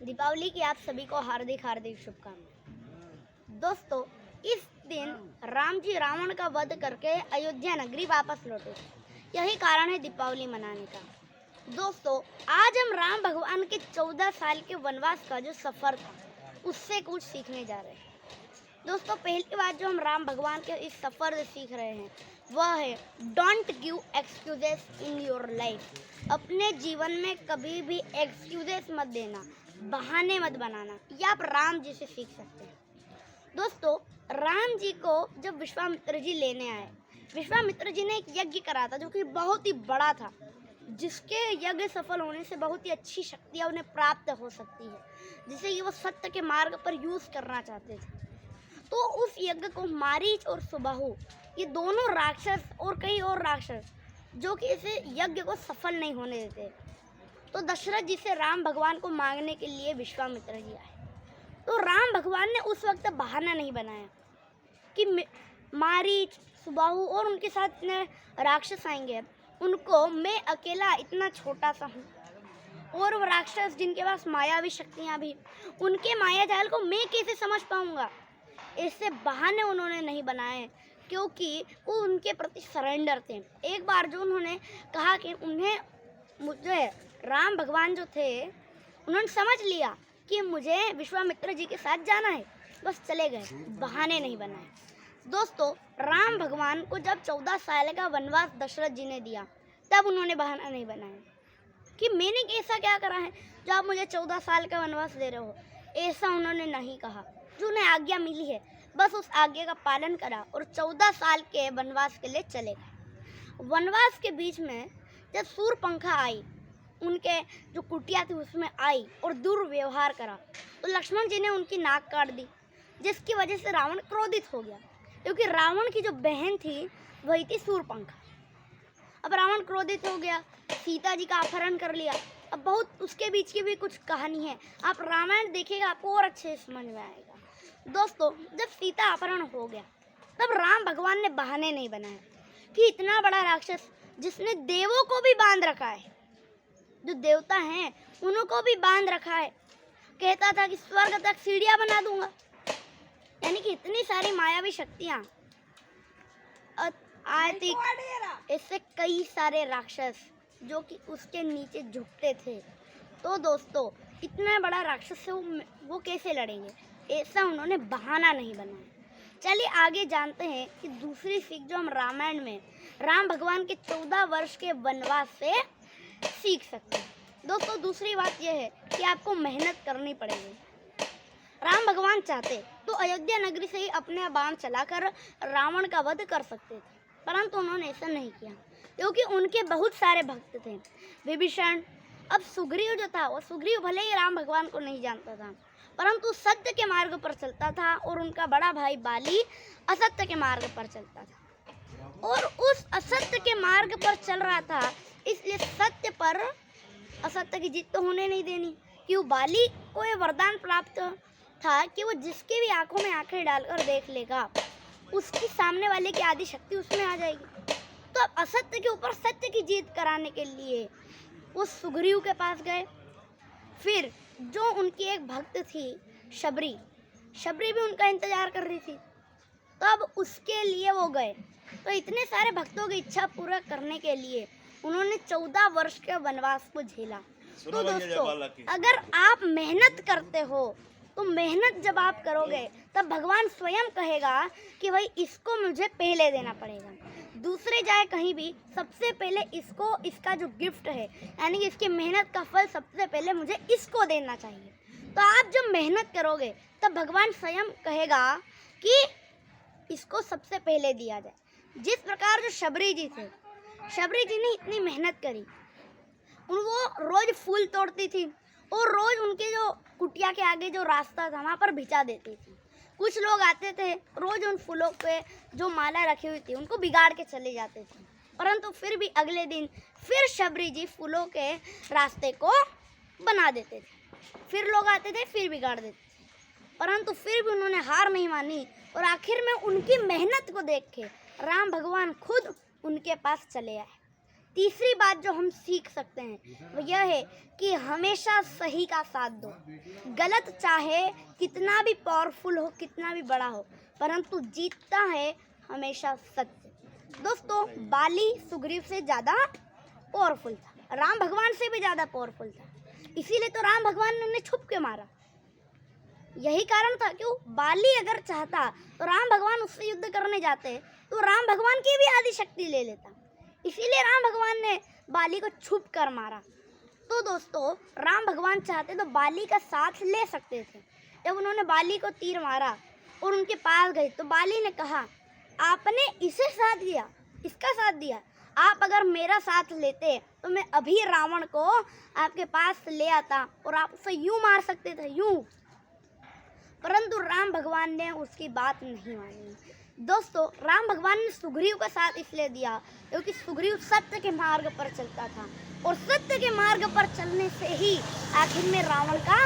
दीपावली की आप सभी को हार्दिक हार्दिक शुभकामनाएं। दोस्तों, इस दिन राम जी रावण का वध करके अयोध्या नगरी वापस लौटे। यही कारण है दीपावली मनाने का। दोस्तों, आज हम राम भगवान के 14 साल के वनवास का जो सफ़र था उससे कुछ सीखने जा रहे हैं। दोस्तों, पहली बात जो हम राम भगवान के इस सफ़र से सीख रहे हैं वह है don't give excuses in your life. अपने जीवन में कभी भी एक्सक्यूजेस मत देना, बहाने मत बनाना। यह आप राम जी से सीख सकते हैं। दोस्तों, राम जी को जब विश्वामित्र जी लेने आए, विश्वामित्र जी ने एक यज्ञ करा था जो कि बहुत ही बड़ा था, जिसके यज्ञ सफल होने से बहुत ही अच्छी शक्तियाँ उन्हें प्राप्त हो सकती है, जिसे ये वो सत्य के मार्ग पर यूज़ करना चाहते थे। तो उस यज्ञ को मारीच और सुबाहु, ये दोनों राक्षस और कई और राक्षस जो कि इसे यज्ञ को सफल नहीं होने देते, तो दशरथ जी से राम भगवान को मांगने के लिए विश्वामित्र जी आए। तो राम भगवान ने उस वक्त बहाना नहीं बनाया कि मारीच, सुबाहु और उनके साथ इतने राक्षस आएंगे, उनको मैं अकेला इतना छोटा सा हूँ, और वो राक्षस जिनके पास मायावी शक्तियाँ भी, उनके माया जाल को मैं कैसे समझ पाऊँगा। इससे बहाने उन्होंने नहीं बनाए, क्योंकि वो उनके प्रति सरेंडर थे। एक बार जो उन्होंने कहा कि उन्हें मुझे राम भगवान जो थे उन्होंने समझ लिया कि मुझे विश्वामित्र जी के साथ जाना है, बस चले गए, बहाने नहीं बनाए। दोस्तों, राम भगवान को जब 14 साल का वनवास दशरथ जी ने दिया, तब उन्होंने बहाना नहीं बनाया कि मैंने ऐसा क्या करा है जो आप मुझे 14 साल का वनवास दे रहे हो। ऐसा उन्होंने नहीं कहा। जो उन्हें आज्ञा मिली है, बस उस आज्ञा का पालन करा और 14 साल के वनवास के लिए चले गए। वनवास के बीच में जब सूर्पंखा आई, उनके जो कुटिया थी उसमें आई और दुर्व्यवहार करा, तो लक्ष्मण जी ने उनकी नाक काट दी, जिसकी वजह से रावण क्रोधित हो गया, क्योंकि रावण की जो बहन थी वही थी सूर्पंखा। अब रावण क्रोधित हो गया, सीता जी का अपहरण कर लिया। अब बहुत उसके बीच की भी कुछ कहानी है, आप रामायण देखिएगा, आपको और अच्छे से समझ में आएगा। दोस्तों, जब सीता अपहरण हो गया, तब राम भगवान ने बहाने नहीं बनाए कि इतना बड़ा राक्षस जिसने देवों को भी बांध रखा है, जो देवता हैं उनको भी बांध रखा है, कहता था कि स्वर्ग तक सीढ़ियां बना दूंगा, यानी कि इतनी सारी मायावी शक्तियां आती। इससे कई सारे राक्षस जो कि उसके नीचे झुकते थे। तो दोस्तों, इतना बड़ा राक्षस से वो कैसे लड़ेंगे, ऐसा उन्होंने बहाना नहीं बनाया। चलिए आगे जानते हैं कि दूसरी सीख जो हम रामायण में राम भगवान के 14 वर्ष के वनवास से सीख सकते हैं। दोस्तों, दूसरी बात यह है कि आपको मेहनत करनी पड़ेगी। राम भगवान चाहते तो अयोध्या नगरी से ही अपने बाण चलाकर रावण का वध कर सकते थे, परंतु उन्होंने ऐसा नहीं किया, क्योंकि उनके बहुत सारे भक्त थे। विभीषण, अब सुग्रीव जो था, वो सुग्रीव भले ही राम भगवान को नहीं जानता था, परंतु सत्य के मार्ग पर चलता था, और उनका बड़ा भाई बाली असत्य के मार्ग पर चलता था, और उस असत्य के मार्ग पर चल रहा था, इसलिए सत्य पर असत्य की जीत तो होने नहीं देनी। कि वो बाली को ये वरदान प्राप्त था कि वो जिसके भी आंखों में आंखें डालकर देख लेगा, उसकी सामने वाले की आदि शक्ति उसमें आ जाएगी। तो अब असत्य के ऊपर सत्य की जीत कराने के लिए वो सुग्रीव के पास गए। फिर जो उनकी एक भक्त थी शबरी, शबरी भी उनका इंतजार कर रही थी, तब उसके लिए वो गए। तो इतने सारे भक्तों की इच्छा पूरा करने के लिए उन्होंने 14 वर्ष के वनवास को झेला। तो दोस्तों, अगर आप मेहनत करते हो, तो मेहनत जब आप करोगे तब भगवान स्वयं कहेगा कि भाई इसको मुझे पहले देना पड़ेगा। दूसरे जाए कहीं भी, सबसे पहले इसको, इसका जो गिफ्ट है, यानी कि इसकी मेहनत का फल सबसे पहले मुझे इसको देना चाहिए। तो आप जब मेहनत करोगे तब भगवान स्वयं कहेगा कि इसको सबसे पहले दिया जाए। जिस प्रकार जो शबरी जी थे, शबरी जी ने इतनी मेहनत करी, वो रोज फूल तोड़ती थी और रोज उनके जो कुटिया के आगे जो रास्ता था वहाँ पर भिजा देती थी। कुछ लोग आते थे, रोज उन फूलों पे जो माला रखी हुई थी उनको बिगाड़ के चले जाते थे, परंतु फिर भी अगले दिन फिर शबरी जी फूलों के रास्ते को बना देते थे। फिर लोग आते थे, फिर बिगाड़ देते थे, परंतु फिर भी उन्होंने हार नहीं मानी, और आखिर में उनकी मेहनत को देख के राम भगवान खुद उनके पास चले आए। तीसरी बात जो हम सीख सकते हैं वो यह है कि हमेशा सही का साथ दो। गलत चाहे कितना भी पावरफुल हो, कितना भी बड़ा हो, परंतु जीतता है हमेशा सत्य। दोस्तों, बाली सुग्रीव से ज़्यादा पावरफुल था, राम भगवान से भी ज़्यादा पावरफुल था, इसीलिए तो राम भगवान ने उन्हें छुप के मारा। यही कारण था कि बाली अगर चाहता तो राम भगवान उससे युद्ध करने जाते तो राम भगवान की भी आधी शक्ति ले लेता, इसीलिए राम भगवान ने बाली को छुप कर मारा। तो दोस्तों, राम भगवान चाहते तो बाली का साथ ले सकते थे। जब उन्होंने बाली को तीर मारा और उनके पास गए तो बाली ने कहा, आपने इसे साथ दिया, इसका साथ दिया, आप अगर मेरा साथ लेते तो मैं अभी रावण को आपके पास ले आता और आप उसे यूं मार सकते थे, यूं। परंतु राम भगवान ने उसकी बात नहीं मानी। दोस्तों, राम भगवान ने सुग्रीव का साथ इसलिए दिया क्योंकि सुग्रीव सत्य के मार्ग पर चलता था और सत्य के मार्ग पर चलने से ही आखिर में रावण का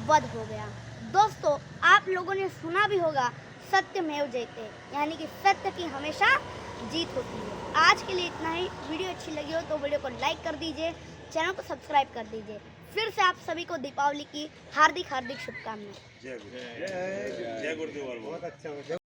वध हो गया। दोस्तों, आप लोगों ने सुना भी होगा, सत्यमेव जयते, यानी कि सत्य की हमेशा जीत होती है। आज के लिए इतना ही। वीडियो अच्छी लगी हो तो वीडियो को लाइक कर दीजिए, चैनल को सब्सक्राइब कर दीजिए। फिर से आप सभी को दीपावली की हार्दिक हार्दिक शुभकामनाएं। जय गुरुदेव। बहुत अच्छा।